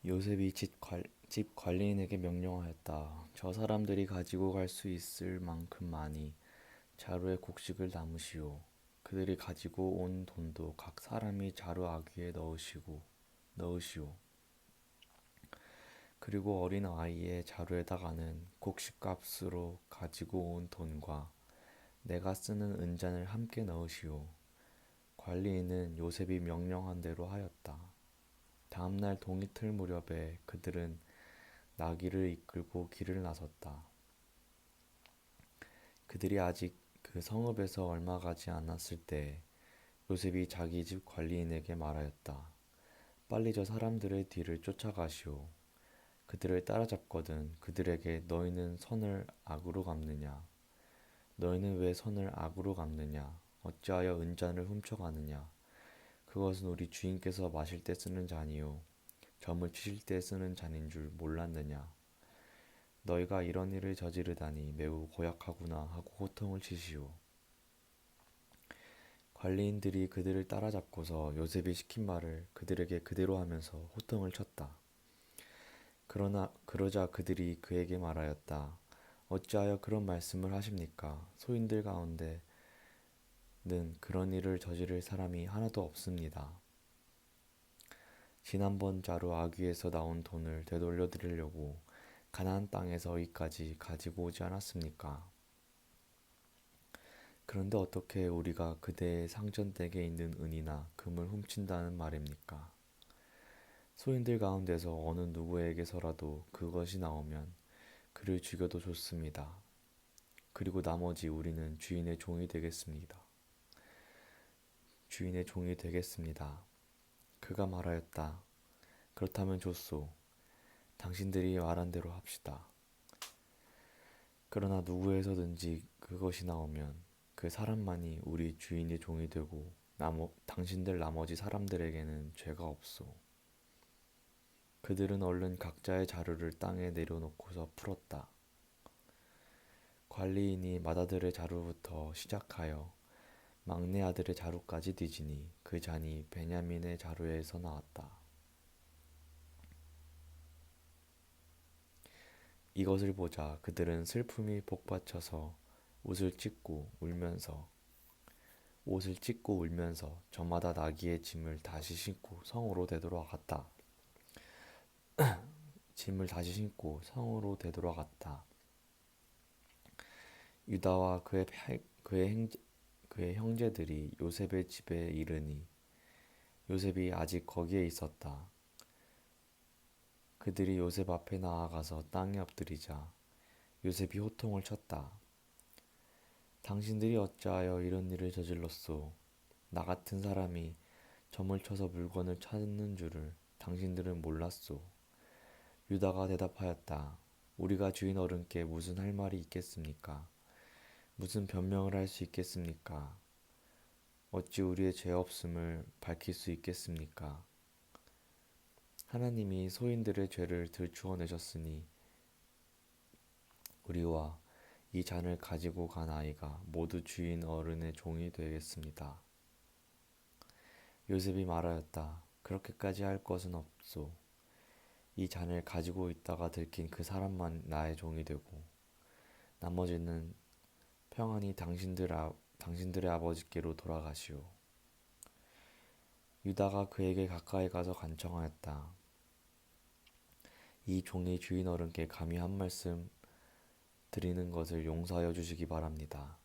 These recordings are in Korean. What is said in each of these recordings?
요셉이 집 관리인에게 명령하였다. 저 사람들이 가지고 갈 수 있을 만큼 많이 자루에 곡식을 담으시오. 그들이 가지고 온 돈도 각 사람이 자루 아귀에 넣으시오. 그리고 어린 아이의 자루에다가는 곡식값으로 가지고 온 돈과 내가 쓰는 은잔을 함께 넣으시오. 관리인은 요셉이 명령한 대로 하였다. 다음날 동이틀 무렵에 그들은 나귀를 이끌고 길을 나섰다. 그들이 아직 그 성읍에서 얼마 가지 않았을 때 요셉이 자기 집 관리인에게 말하였다. 빨리 저 사람들의 뒤를 쫓아가시오. 그들을 따라잡거든 그들에게 너희는 선을 악으로 갚느냐? 너희는 왜 선을 악으로 갚느냐? 어찌하여 은잔을 훔쳐가느냐? 그것은 우리 주인께서 마실 때 쓰는 잔이요 점을 치실 때 쓰는 잔인 줄 몰랐느냐? 너희가 이런 일을 저지르다니 매우 고약하구나 하고 호통을 치시오. 관리인들이 그들을 따라잡고서 요셉이 시킨 말을 그들에게 그대로 하면서 호통을 쳤다. 그러자 그들이 그에게 말하였다. 어찌하여 그런 말씀을 하십니까? 소인들 가운데는 그런 일을 저지를 사람이 하나도 없습니다. 지난번 자루 아귀에서 나온 돈을 되돌려 드리려고 가나안 땅에서 여기까지 가지고 오지 않았습니까? 그런데 어떻게 우리가 그대의 상전댁에 있는 은이나 금을 훔친다는 말입니까? 소인들 가운데서 어느 누구에게서라도 그것이 나오면 그를 죽여도 좋습니다. 그리고 나머지 우리는 주인의 종이 되겠습니다. 주인의 종이 되겠습니다. 그가 말하였다. 그렇다면 좋소. 당신들이 말한 대로 합시다. 그러나 누구에서든지 그것이 나오면 그 사람만이 우리 주인의 종이 되고 당신들 나머지 사람들에게는 죄가 없소. 그들은 얼른 각자의 자루를 땅에 내려놓고서 풀었다. 관리인이 맏아들의 자루부터 시작하여 막내 아들의 자루까지 뒤지니 그 잔이 베냐민의 자루에서 나왔다. 이것을 보자 그들은 슬픔이 복받쳐서 옷을 찢고 울면서 저마다 나귀의 짐을 다시 신고 성으로 되돌아갔다. 짐을 다시 신고 성으로 되돌아갔다. 유다와 그의 형제들이 요셉의 집에 이르니 요셉이 아직 거기에 있었다. 그들이 요셉 앞에 나아가서 땅에 엎드리자 요셉이 호통을 쳤다. 당신들이 어찌하여 이런 일을 저질렀소? 나 같은 사람이 점을 쳐서 물건을 찾는 줄을 당신들은 몰랐소. 유다가 대답하였다. 우리가 주인 어른께 무슨 할 말이 있겠습니까? 무슨 변명을 할 수 있겠습니까? 어찌 우리의 죄 없음을 밝힐 수 있겠습니까? 하나님이 소인들의 죄를 들추어 내셨으니 우리와 이 잔을 가지고 간 아이가 모두 주인 어른의 종이 되겠습니다. 요셉이 말하였다. 그렇게까지 할 것은 없소. 이 잔을 가지고 있다가 들킨 그 사람만 나의 종이 되고 나머지는 평안히 당신들의 아버지께로 돌아가시오. 유다가 그에게 가까이 가서 간청하였다. 이 종이 주인 어른께 감히 한 말씀 드리는 것을 용서하여 주시기 바랍니다.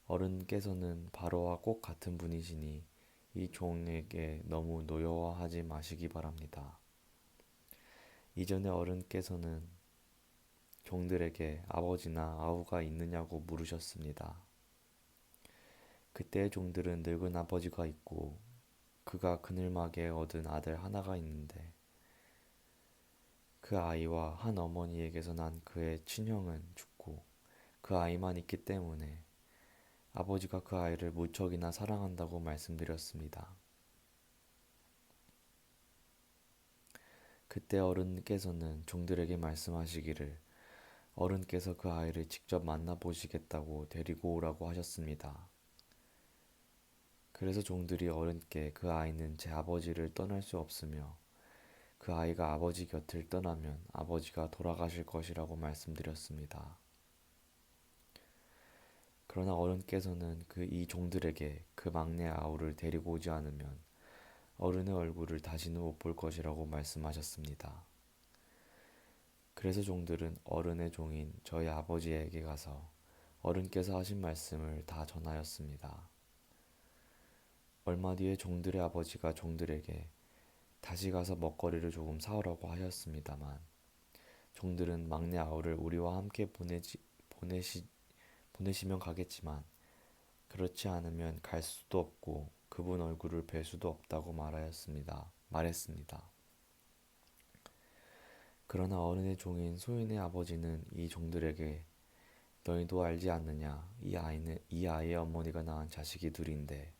어른께서는 바로와 꼭 같은 분이시니 이 종에게 너무 노여워하지 마시기 바랍니다. 이전에 어른께서는 종들에게 아버지나 아우가 있느냐고 물으셨습니다. 그때의 종들은 늙은 아버지가 있고 그가 그늘막에 얻은 아들 하나가 있는데 그 아이와 한 어머니에게서 난 그의 친형은 죽고 그 아이만 있기 때문에 아버지가 그 아이를 무척이나 사랑한다고 말씀드렸습니다. 그때 어른께서는 종들에게 말씀하시기를 어른께서 그 아이를 직접 만나보시겠다고 데리고 오라고 하셨습니다. 그래서 종들이 어른께 그 아이는 제 아버지를 떠날 수 없으며 그 아이가 아버지 곁을 떠나면 아버지가 돌아가실 것이라고 말씀드렸습니다. 그러나 어른께서는 이 종들에게 그 막내 아우를 데리고 오지 않으면 어른의 얼굴을 다시는 못 볼 것이라고 말씀하셨습니다. 그래서 종들은 어른의 종인 저희 아버지에게 가서 어른께서 하신 말씀을 다 전하였습니다. 얼마 뒤에 종들의 아버지가 종들에게 다시 가서 먹거리를 조금 사오라고 하였습니다만 종들은 막내 아우를 우리와 함께 보내시면 가겠지만 그렇지 않으면 갈 수도 없고 그분 얼굴을 뵐 수도 없다고 말했습니다. 그러나 어른의 종인 소인의 아버지는 이 종들에게 너희도 알지 않느냐? 이 아이의 어머니가 낳은 자식이 둘인데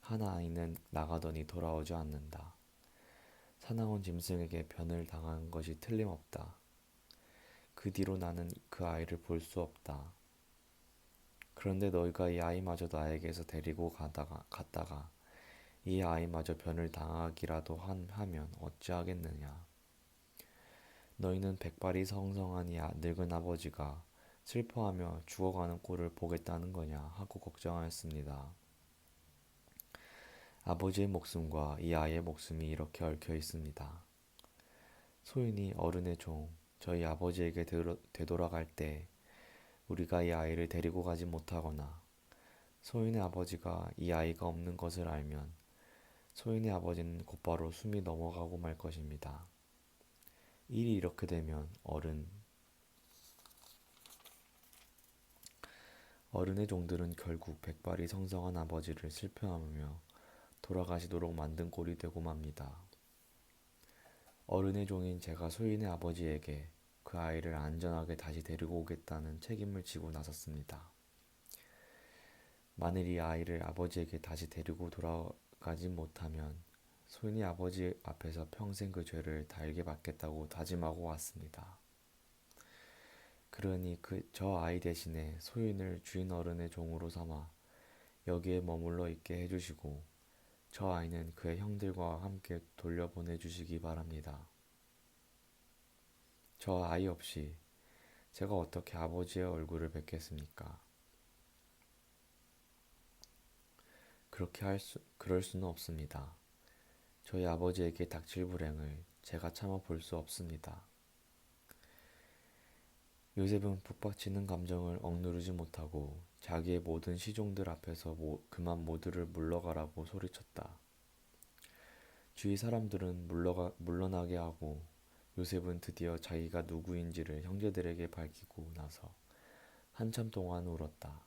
한 아이는 나가더니 돌아오지 않는다. 사나운 짐승에게 변을 당한 것이 틀림없다. 그 뒤로 나는 그 아이를 볼 수 없다. 그런데 너희가 이 아이마저 나에게서 데리고 갔다가 이 아이마저 변을 당하기라도 하면 어찌하겠느냐. 너희는 백발이 성성한 늙은 아버지가 슬퍼하며 죽어가는 꼴을 보겠다는 거냐 하고 걱정하였습니다. 아버지의 목숨과 이 아이의 목숨이 이렇게 얽혀 있습니다. 소인이 어른의 종, 저희 아버지에게 되돌아갈 때 우리가 이 아이를 데리고 가지 못하거나 소인의 아버지가 이 아이가 없는 것을 알면 소인의 아버지는 곧바로 숨이 넘어가고 말 것입니다. 일이 이렇게 되면 어른의 종들은 결국 백발이 성성한 아버지를 슬퍼하며 돌아가시도록 만든 꼴이 되고 맙니다. 어른의 종인 제가 소인의 아버지에게 그 아이를 안전하게 다시 데리고 오겠다는 책임을 지고 나섰습니다. 만일 이 아이를 아버지에게 다시 데리고 돌아가지 못하면 소인이 아버지 앞에서 평생 그 죄를 달게 받겠다고 다짐하고 왔습니다. 그러니 저 아이 대신에 소인을 주인 어른의 종으로 삼아 여기에 머물러 있게 해주시고 저 아이는 그의 형들과 함께 돌려보내 주시기 바랍니다. 저 아이 없이 제가 어떻게 아버지의 얼굴을 뵙겠습니까? 그럴 수는 없습니다. 저희 아버지에게 닥칠 불행을 제가 참아 볼 수 없습니다. 요셉은 북받치는 감정을 억누르지 못하고 자기의 모든 시종들 앞에서 그만 모두를 물러가라고 소리쳤다. 주위 사람들은 물러나게 하고 요셉은 드디어 자기가 누구인지를 형제들에게 밝히고 나서 한참 동안 울었다.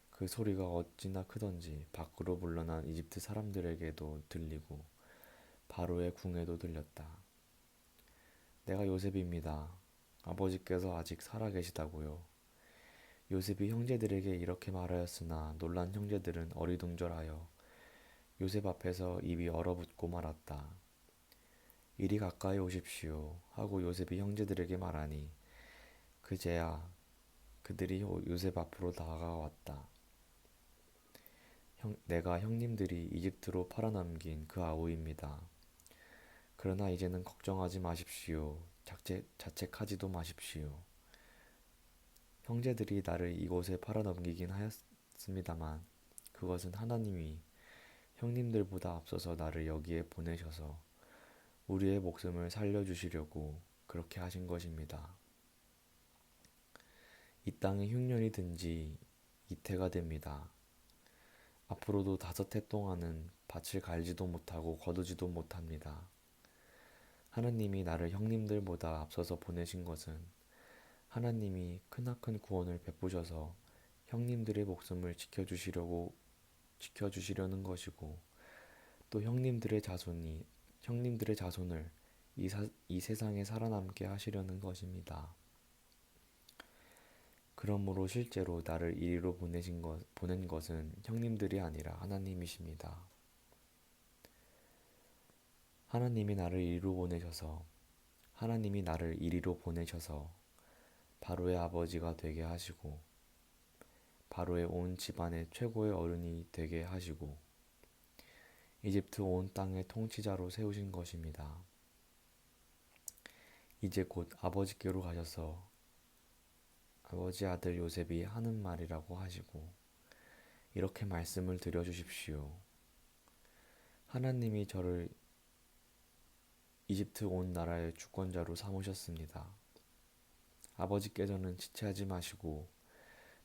그 소리가 어찌나 크던지 밖으로 물러난 이집트 사람들에게도 들리고 바로의 궁에도 들렸다. 내가 요셉입니다. 아버지께서 아직 살아 계시다고요. 요셉이 형제들에게 이렇게 말하였으나 놀란 형제들은 어리둥절하여 요셉 앞에서 입이 얼어붙고 말았다. 이리 가까이 오십시오 하고 요셉이 형제들에게 말하니 그제야 그들이 요셉 앞으로 다가왔다. 내가 형님들이 이집트로 팔아넘긴 그 아우입니다. 그러나 이제는 걱정하지 마십시오. 자책하지도 마십시오. 형제들이 나를 이곳에 팔아넘기긴 하였습니다만 그것은 하나님이 형님들보다 앞서서 나를 여기에 보내셔서 우리의 목숨을 살려주시려고 그렇게 하신 것입니다. 이 땅에 흉년이 든 지 이태가 됩니다. 앞으로도 5해 동안은 밭을 갈지도 못하고 거두지도 못합니다. 하나님이 나를 형님들보다 앞서서 보내신 것은 하나님이 크나큰 구원을 베푸셔서 형님들의 목숨을 지켜주시려는 것이고 또 형님들의 자손을 이 세상에 살아남게 하시려는 것입니다. 그러므로 실제로 나를 이리로 보낸 것은 형님들이 아니라 하나님이십니다. 하나님이 나를 이리로 보내셔서 바로의 아버지가 되게 하시고 바로의 온 집안의 최고의 어른이 되게 하시고 이집트 온 땅의 통치자로 세우신 것입니다. 이제 곧 아버지께로 가셔서 아버지 아들 요셉이 하는 말이라고 하시고 이렇게 말씀을 드려주십시오. 하나님이 저를 이집트 온 나라의 주권자로 삼으셨습니다. 아버지께서는 지체하지 마시고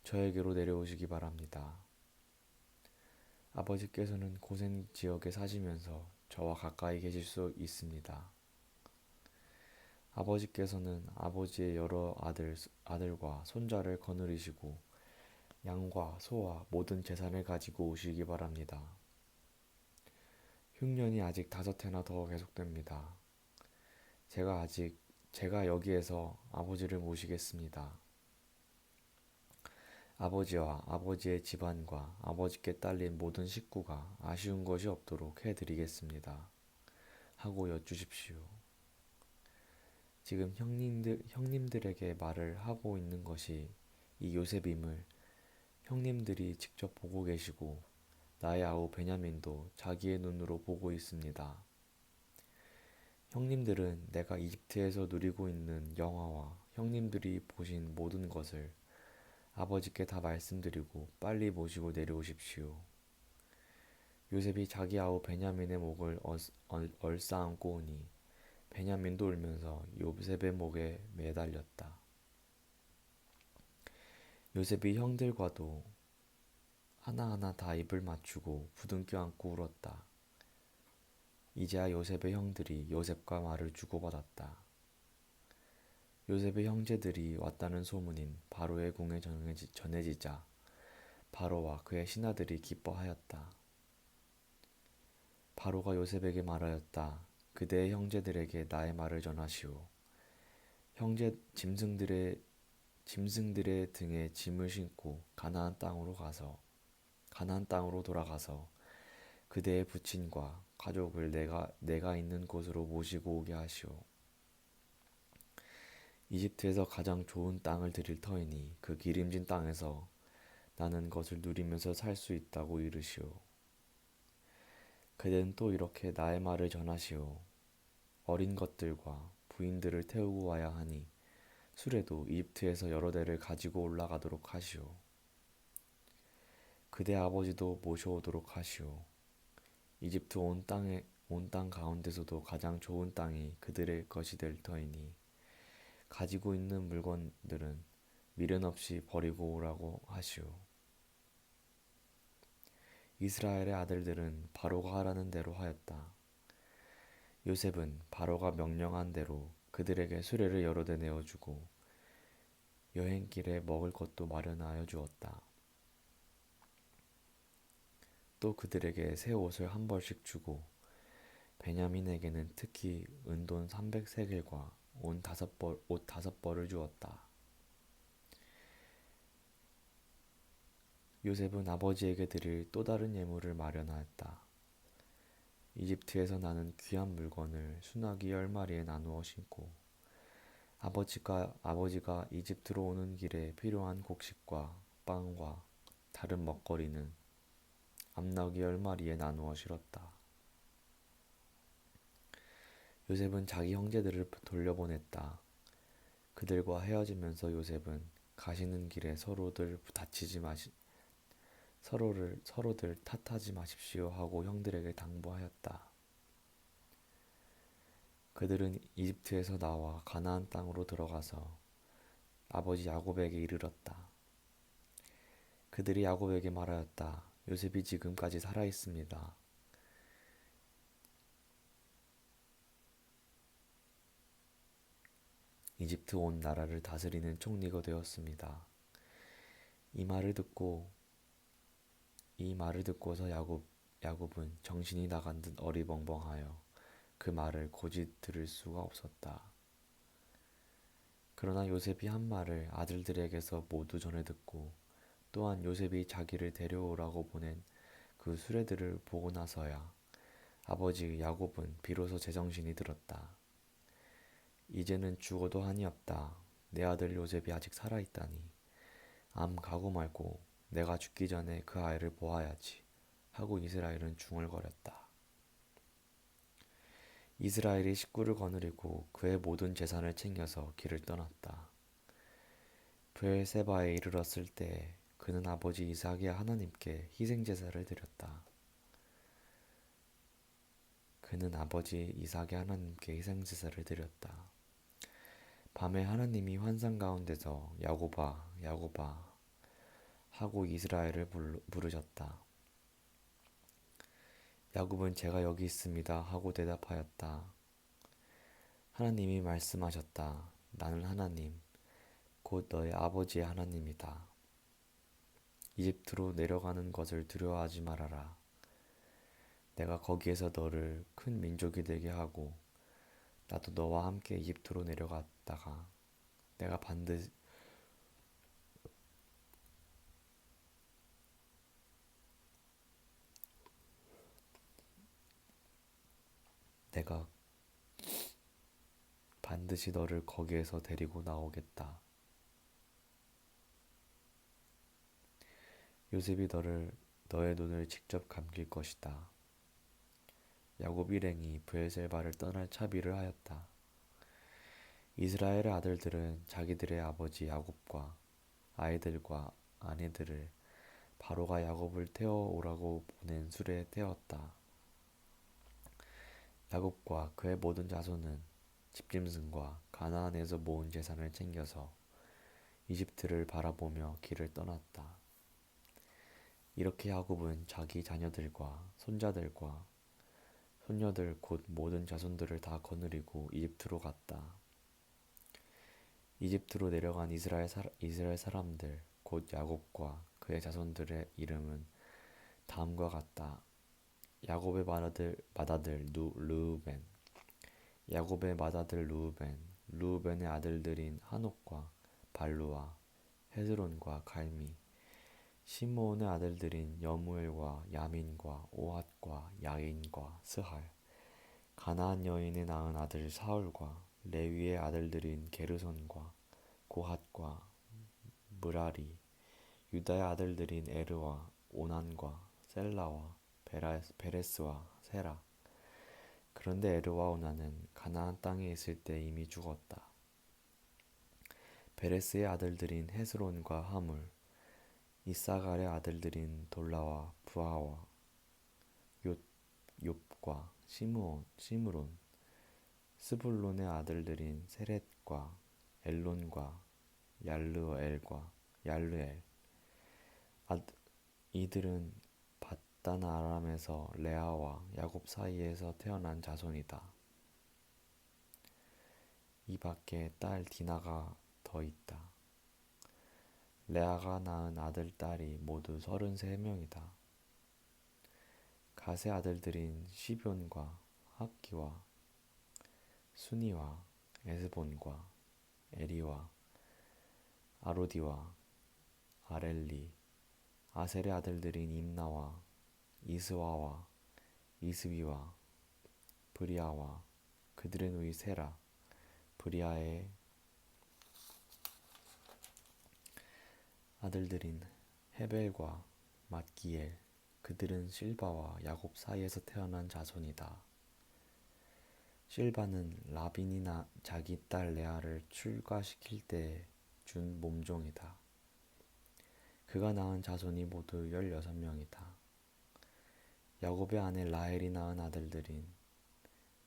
저에게로 내려오시기 바랍니다. 아버지께서는 고센 지역에 사시면서 저와 가까이 계실 수 있습니다. 아버지께서는 아버지의 여러 아들과 손자를 거느리시고 양과 소와 모든 재산을 가지고 오시기 바랍니다. 흉년이 아직 5해나 더 계속됩니다. 제가 여기에서 아버지를 모시겠습니다. 아버지와 아버지의 집안과 아버지께 딸린 모든 식구가 아쉬운 것이 없도록 해드리겠습니다. 하고 여쭈십시오. 지금 형님들에게 말을 하고 있는 것이 이 요셉임을 형님들이 직접 보고 계시고 나의 아우 베냐민도 자기의 눈으로 보고 있습니다. 형님들은 내가 이집트에서 누리고 있는 영화와 형님들이 보신 모든 것을 아버지께 다 말씀드리고 빨리 모시고 내려오십시오. 요셉이 자기 아우 베냐민의 목을 얼싸안고 오니 베냐민도 울면서 요셉의 목에 매달렸다. 요셉이 형들과도 하나하나 다 입을 맞추고 부둥켜 안고 울었다. 이제야 요셉의 형들이 요셉과 말을 주고받았다. 요셉의 형제들이 왔다는 소문인 바로의 궁에 전해지자 바로와 그의 신하들이 기뻐하였다. 바로가 요셉에게 말하였다. 그대의 형제들에게 나의 말을 전하시오. 형제 짐승들의 등에 짐을 싣고 가나안 땅으로 돌아가서 그대의 부친과 가족을 내가 있는 곳으로 모시고 오게 하시오. 이집트에서 가장 좋은 땅을 드릴 터이니 그 기름진 땅에서 나는 것을 누리면서 살 수 있다고 이르시오. 그대는 또 이렇게 나의 말을 전하시오. 어린 것들과 부인들을 태우고 와야 하니 수레도 이집트에서 여러 대를 가지고 올라가도록 하시오. 그대 아버지도 모셔오도록 하시오. 이집트 온 땅 가운데서도 가장 좋은 땅이 그들의 것이 될 터이니 가지고 있는 물건들은 미련 없이 버리고 오라고 하시오. 이스라엘의 아들들은 바로가 하라는 대로 하였다. 요셉은 바로가 명령한 대로 그들에게 수레를 여러 대 내어주고 여행길에 먹을 것도 마련하여 주었다. 또 그들에게 새 옷을 한 벌씩 주고 베냐민에게는 특히 은돈 300세겔과 옷 5벌을 주었다. 요셉은 아버지에게 드릴 또 다른 예물을 마련하였다. 이집트에서 나는 귀한 물건을 순아기 10마리에 나누어 심고 아버지가 이집트로 오는 길에 필요한 곡식과 빵과 다른 먹거리는 암나귀 10마리에 나누어 실었다. 요셉은 자기 형제들을 돌려보냈다. 그들과 헤어지면서 요셉은 가시는 길에 서로들 탓하지 마십시오 하고 형들에게 당부하였다. 그들은 이집트에서 나와 가나안 땅으로 들어가서 아버지 야곱에게 이르렀다. 그들이 야곱에게 말하였다. 요셉이 지금까지 살아 있습니다. 이집트 온 나라를 다스리는 총리가 되었습니다. 이 말을 듣고서 야곱은 정신이 나간 듯 어리벙벙하여 그 말을 고지 들을 수가 없었다. 그러나 요셉이 한 말을 아들들에게서 모두 전해 듣고 또한 요셉이 자기를 데려오라고 보낸 그 수레들을 보고 나서야 아버지 야곱은 비로소 제정신이 들었다. 이제는 죽어도 한이 없다. 내 아들 요셉이 아직 살아있다니. 암 가고 말고 내가 죽기 전에 그 아이를 보아야지 하고 이스라엘은 중얼거렸다. 이스라엘이 식구를 거느리고 그의 모든 재산을 챙겨서 길을 떠났다. 브엘세바에 이르렀을 때 그는 아버지 이삭이 하나님께 희생 제사를 드렸다. 그는 아버지 이삭이 하나님께 희생 제사를 드렸다. 밤에 하나님이 환상 가운데서 야곱아, 야곱아 하고 이스라엘을 부르셨다. 야곱은 제가 여기 있습니다 하고 대답하였다. 하나님이 말씀하셨다. 나는 하나님, 곧 너의 아버지의 하나님이다. 이집트로 내려가는 것을 두려워하지 말아라. 내가 거기에서 너를 큰 민족이 되게 하고 나도 너와 함께 이집트로 내려갔다가 내가 반드시 내가 반드시 너를 거기에서 데리고 나오겠다. 요셉이 너의 눈을 직접 감길 것이다. 야곱 일행이 브엘셀바를 떠날 차비를 하였다. 이스라엘의 아들들은 자기들의 아버지 야곱과 아이들과 아내들을 바로가 야곱을 태워오라고 보낸 수레에 태웠다. 야곱과 그의 모든 자손은 집짐승과 가나안에서 모은 재산을 챙겨서 이집트를 바라보며 길을 떠났다. 이렇게 야곱은 자기 자녀들과 손자들과 손녀들 곧 모든 자손들을 다 거느리고 이집트로 갔다. 이집트로 내려간 이스라엘 사람들 곧 야곱과 그의 자손들의 이름은 다음과 같다. 야곱의 맏아들 르우벤, 야곱의 맏아들 르우벤의 아들들인 한옥과 발루와 헤스론과 갈미, 시므온의 아들들인 여무엘과 야민과 오핫과 야인과 스할, 가나안 여인의 낳은 아들 사울과 레위의 아들들인 게르손과 고핫과 무라리, 유다의 아들들인 에르와 오난과 셀라와 베레스와 세라. 그런데 에르와 오난은 가나안 땅에 있을 때 이미 죽었다. 베레스의 아들들인 헤스론과 하물, 이사갈의 아들들인 돌라와 부하와 욥과 시므론, 스불론의 아들들인 세렛과 엘론과 얄르엘. 이들은 단 아람에서 레아와 야곱 사이에서 태어난 자손이다. 이 밖에 딸 디나가 더 있다. 레아가 낳은 아들 딸이 모두 33명이다. 갓의 아들들인 시뵈과 학기와 수니와 에스본과 에리와 아로디와 아렐리, 아셀의 아들들인 임나와 이스와와 이스위와 브리아와 그들의 누이 세라, 브리아의 아들들인 헤벨과 mat기엘, 그들은 실바와 야곱 사이에서 태어난 자손이다. 실바는 라빈이 자기 딸 레아를 출가시킬 때 준 몸종이다. 그가 낳은 자손이 모두 16명이다. 야곱의 아내 라헬이 낳은 아들들인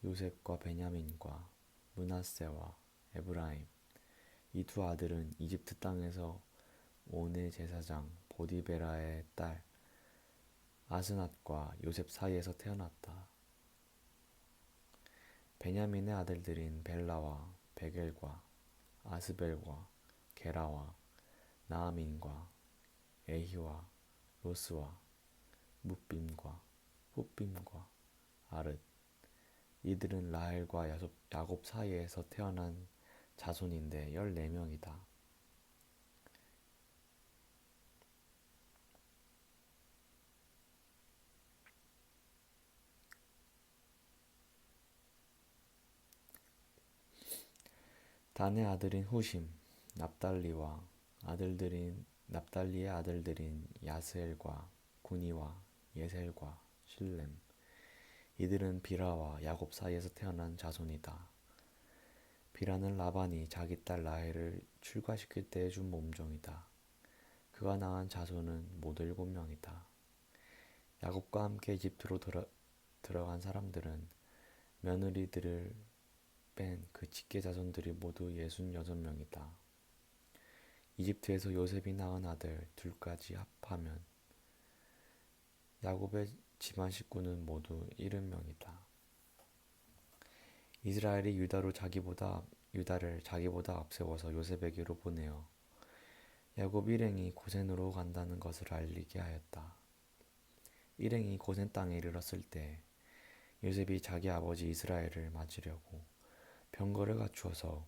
요셉과 베냐민과 므낫세와 에브라임. 이 두 아들은 이집트 땅에서 온의 제사장 보디베라의 딸 아스낫과 요셉 사이에서 태어났다. 베냐민의 아들들인 벨라와 베겔과 아스벨과 게라와 나아민과 에히와 로스와 뭇빔과 훗빔과 아릇. 이들은 라헬과 야곱 사이에서 태어난 자손인데 14명이다. 단의 아들인 후심, 납달리의 아들들인 야스엘과 구니와 예셀과 실렘. 이들은 비라와 야곱 사이에서 태어난 자손이다. 비라는 라반이 자기 딸 라헬을 출가시킬 때 준 몸종이다. 그가 낳은 자손은 모두 7명이다. 야곱과 함께 이집트로 들어간 사람들은 며느리들을 뺀 그 직계 자손들이 모두 66명이다. 이집트에서 요셉이 낳은 아들 둘까지 합하면 야곱의 집안 식구는 모두 70명이다. 이스라엘이 유다를 자기보다 앞세워서 요셉에게로 보내어 야곱 일행이 고센으로 간다는 것을 알리게 하였다. 일행이 고센 땅에 이르렀을 때 요셉이 자기 아버지 이스라엘을 맞으려고 병거를 갖추어서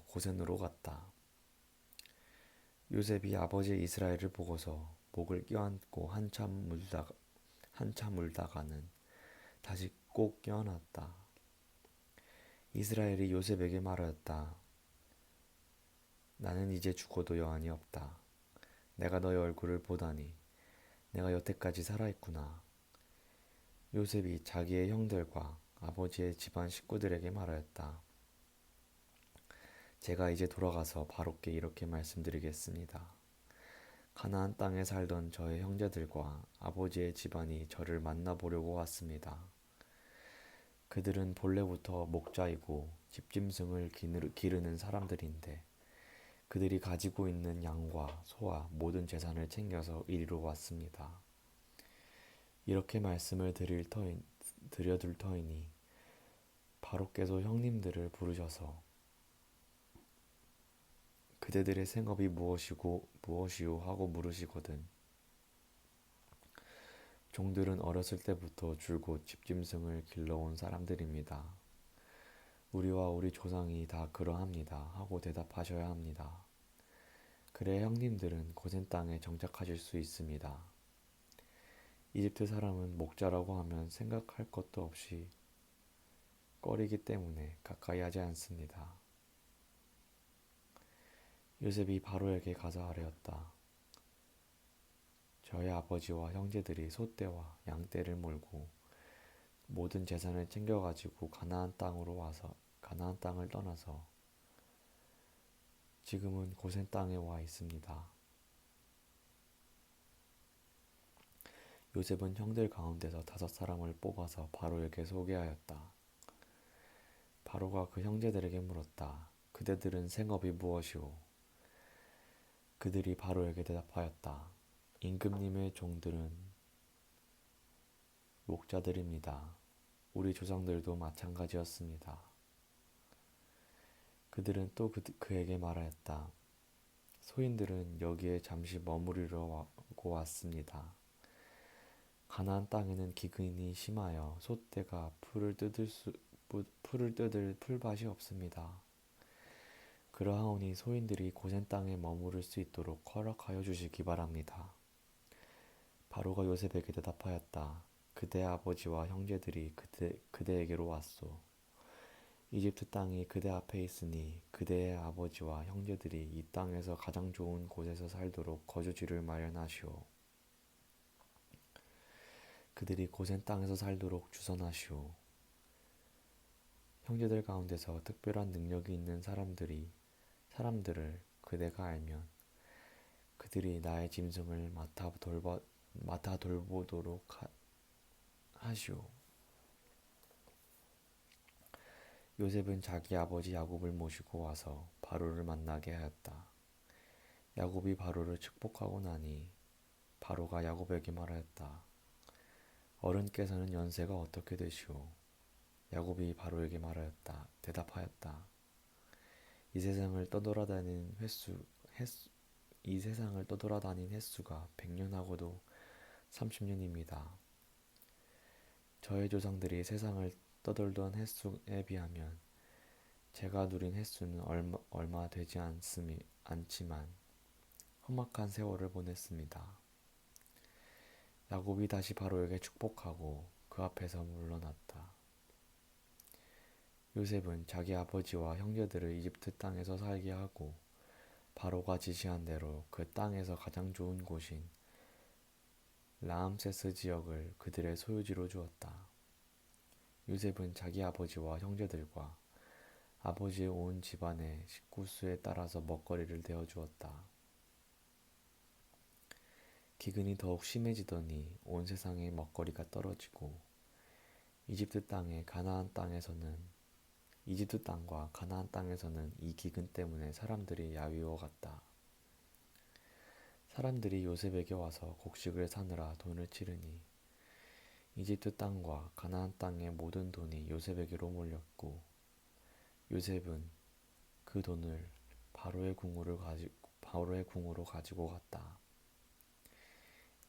고센으로 갔다. 요셉이 아버지 이스라엘을 보고서 목을 껴안고 한참 울다가는 다시 꼭 껴안았다. 이스라엘이 요셉에게 말하였다. 나는 이제 죽어도 여한이 없다. 내가 너의 얼굴을 보다니 내가 여태까지 살아있구나. 요셉이 자기의 형들과 아버지의 집안 식구들에게 말하였다. 제가 이제 돌아가서 바로께 이렇게 말씀드리겠습니다. 가나안 땅에 살던 저의 형제들과 아버지의 집안이 저를 만나보려고 왔습니다. 그들은 본래부터 목자이고 집짐승을 기르는 사람들인데 그들이 가지고 있는 양과 소와 모든 재산을 챙겨서 이리로 왔습니다. 이렇게 말씀을 드려둘 터이니 바로께서 형님들을 부르셔서 그대들의 생업이 무엇이오 하고 물으시거든 종들은 어렸을 때부터 줄곧 집짐승을 길러온 사람들입니다. 우리와 우리 조상이 다 그러합니다 하고 대답하셔야 합니다. 그래야 형님들은 고센 땅에 정착하실 수 있습니다. 이집트 사람은 목자라고 하면 생각할 것도 없이 꺼리기 때문에 가까이 하지 않습니다. 요셉이 바로에게 가서 아뢰었다. 저의 아버지와 형제들이 소떼와 양떼를 몰고 모든 재산을 챙겨가지고 가나안 땅을 떠나서 지금은 고센 땅에 와 있습니다. 요셉은 형들 가운데서 5사람을 뽑아서 바로에게 소개하였다. 바로가 그 형제들에게 물었다. 그대들은 생업이 무엇이오? 그들이 바로에게 대답하였다. 임금님의 종들은 목자들입니다. 우리 조상들도 마찬가지였습니다. 그들은 또 그에게 말하였다. 소인들은 여기에 잠시 머무르려고 왔습니다. 가나안 땅에는 기근이 심하여 소떼가 풀을 뜯을 풀밭이 없습니다. 그러하오니 소인들이 고센 땅에 머무를 수 있도록 허락하여 주시기 바랍니다. 바로가 요셉에게 대답하였다. 그대 아버지와 형제들이 그대에게로 왔소. 이집트 땅이 그대 앞에 있으니 그대의 아버지와 형제들이 이 땅에서 가장 좋은 곳에서 살도록 거주지를 마련하시오. 그들이 고센 땅에서 살도록 주선하시오. 형제들 가운데서 특별한 능력이 있는 사람들을 그대가 알면 그들이 나의 짐승을 맡아 돌보도록 하시오. 요셉은 자기 아버지 야곱을 모시고 와서 바로를 만나게 하였다. 야곱이 바로를 축복하고 나니 바로가 야곱에게 말하였다. 어른께서는 연세가 어떻게 되시오? 야곱이 바로에게 대답하였다. 이 세상을 떠돌아다닌 횟수가 100년하고도 30년입니다. 저의 조상들이 세상을 떠돌던 횟수에 비하면 제가 누린 횟수는 얼마 되지 않지만 험악한 세월을 보냈습니다. 야곱이 다시 바로에게 축복하고 그 앞에서 물러났다. 요셉은 자기 아버지와 형제들을 이집트 땅에서 살게 하고 바로가 지시한 대로 그 땅에서 가장 좋은 곳인 라암세스 지역을 그들의 소유지로 주었다. 요셉은 자기 아버지와 형제들과 아버지의 온 집안의 식구수에 따라서 먹거리를 대어 주었다. 기근이 더욱 심해지더니 온 세상에 먹거리가 떨어지고 이집트 땅과 가나안 땅에서는 이 기근 때문에 사람들이 야위어갔다. 사람들이 요셉에게 와서 곡식을 사느라 돈을 치르니 이집트 땅과 가나안 땅의 모든 돈이 요셉에게로 몰렸고 요셉은 그 돈을 바로의 궁으로 가지고 갔다.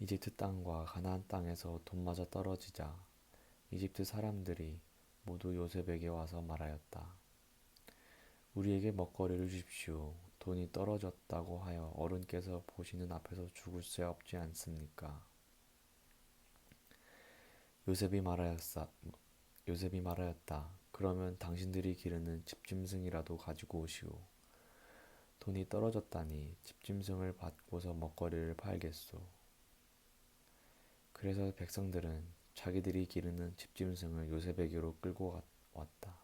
이집트 땅과 가나안 땅에서 돈마저 떨어지자 이집트 사람들이 모두 요셉에게 와서 말하였다. 우리에게 먹거리를 주십시오. 돈이 떨어졌다고 하여 어른께서 보시는 앞에서 죽을 수 없지 않습니까? 요셉이 말하였다. 그러면 당신들이 기르는 집짐승이라도 가지고 오시오. 돈이 떨어졌다니 집짐승을 받고서 먹거리를 팔겠소. 그래서 백성들은 자기들이 기르는 집짐승을 요셉에게로 끌고 왔다.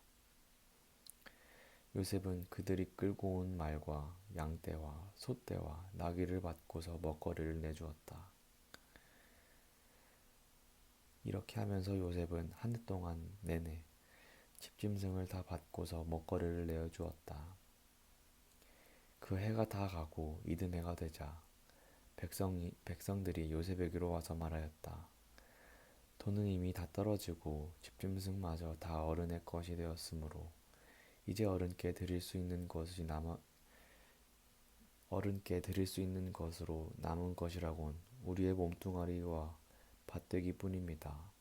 요셉은 그들이 끌고 온 말과 양떼와 소떼와 나귀를 받고서 먹거리를 내주었다. 이렇게 하면서 요셉은 한 해 동안 내내 집짐승을 다 받고서 먹거리를 내어주었다. 그 해가 다 가고 이듬해가 되자 백성들이 요셉에게로 와서 말하였다. 돈은 이미 다 떨어지고 집짐승마저 다 어른의 것이 되었으므로 이제 어른께 드릴 수 있는 것으로 남은 것이라곤 우리의 몸뚱아리와 밭되기 뿐입니다.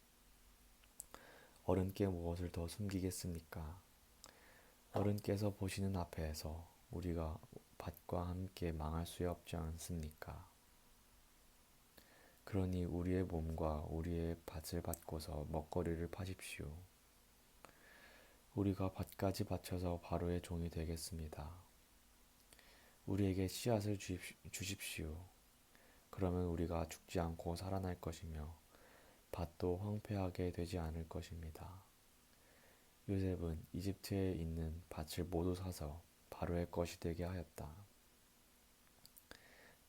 어른께 무엇을 더 숨기겠습니까? 어른께서 보시는 앞에서 우리가 밭과 함께 망할 수 없지 않습니까? 그러니 우리의 몸과 우리의 밭을 받고서 먹거리를 파십시오. 우리가 밭까지 바쳐서 바로의 종이 되겠습니다. 우리에게 씨앗을 주십시오. 그러면 우리가 죽지 않고 살아날 것이며 밭도 황폐하게 되지 않을 것입니다. 요셉은 이집트에 있는 밭을 모두 사서 바로의 것이 되게 하였다.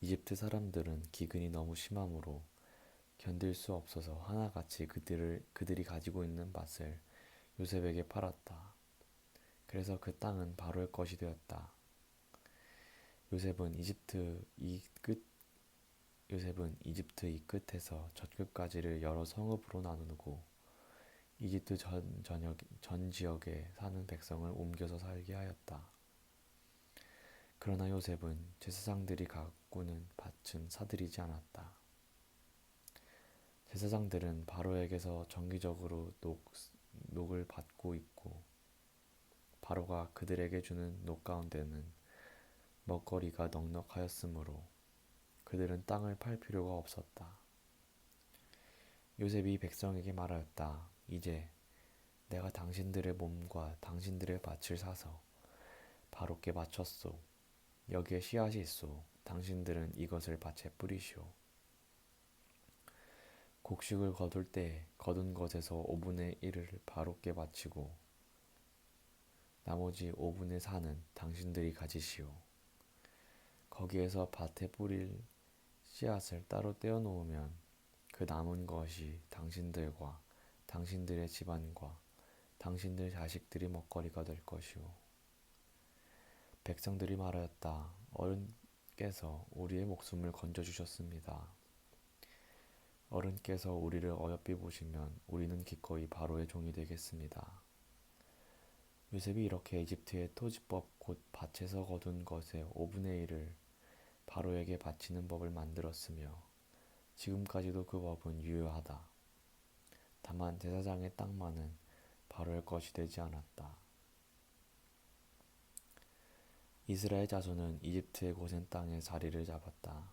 이집트 사람들은 기근이 너무 심하므로 견딜 수 없어서 하나같이 그들이 가지고 있는 밭을 요셉에게 팔았다. 그래서 그 땅은 바로의 것이 되었다. 요셉은 이집트 이 끝에서 저 끝까지를 여러 성읍으로 나누고 이집트 전 지역에 사는 백성을 옮겨서 살게 하였다. 그러나 요셉은 제사장들이 가꾸는 밭은 사들이지 않았다. 제사장들은 바로에게서 정기적으로 녹을 받고 있고 바로가 그들에게 주는 녹 가운데는 먹거리가 넉넉하였으므로 그들은 땅을 팔 필요가 없었다. 요셉이 백성에게 말하였다. 이제 내가 당신들의 몸과 당신들의 밭을 사서 바로께 바쳤소. 여기에 씨앗이 있소. 당신들은 이것을 밭에 뿌리시오. 곡식을 거둘 때 거둔 것에서 5분의 1을 바로께 바치고 나머지 5분의 4는 당신들이 가지시오. 거기에서 밭에 뿌릴 씨앗을 따로 떼어 놓으면 그 남은 것이 당신들과 당신들의 집안과 당신들 자식들이 먹거리가 될 것이오. 백성들이 말하였다. 어른께서 우리의 목숨을 건져주셨습니다. 어른께서 우리를 어여삐 보시면 우리는 기꺼이 바로의 종이 되겠습니다. 요셉이 이렇게 이집트의 토지법 곧 밭에서 거둔 것의 5분의 1을 바로에게 바치는 법을 만들었으며 지금까지도 그 법은 유효하다. 다만 제사장의 땅만은 바로의 것이 되지 않았다. 이스라엘 자손은 이집트의 고센 땅에 자리를 잡았다.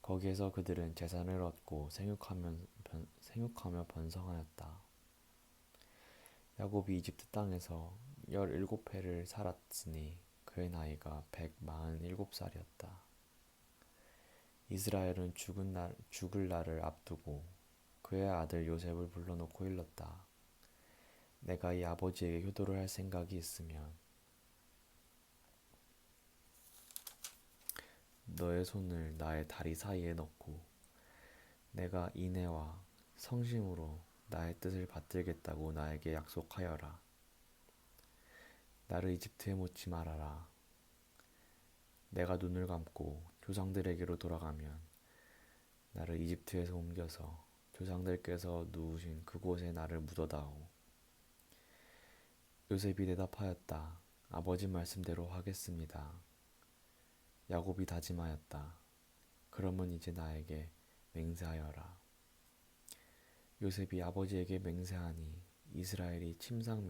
거기에서 그들은 재산을 얻고 생육하며 번성하였다. 야곱이 이집트 땅에서 17해를 살았으니 그의 나이가 147살이었다. 이스라엘은 죽을 날을 앞두고 그의 아들 요셉을 불러놓고 일렀다. 내가 이 아버지에게 효도를 할 생각이 있으면 너의 손을 나의 다리 사이에 넣고 내가 인애와 성심으로 나의 뜻을 받들겠다고 나에게 약속하여라. 나를 이집트에 묻지 말아라. 내가 눈을 감고 조상들에게로 돌아가면 나를 이집트에서 옮겨서 조상들께서 누우신 그곳에 나를 묻어다오. 요셉이 대답하였다. 아버지 말씀대로 하겠습니다. 야곱이 다짐하였다. 그러면 이제 나에게 맹세하여라. 요셉이 아버지에게 맹세하니 이스라엘이 침상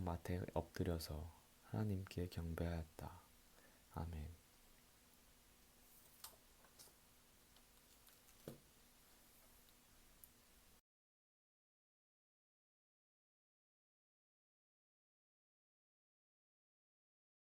맡에 엎드려서 하나님께 경배하였다. 아멘.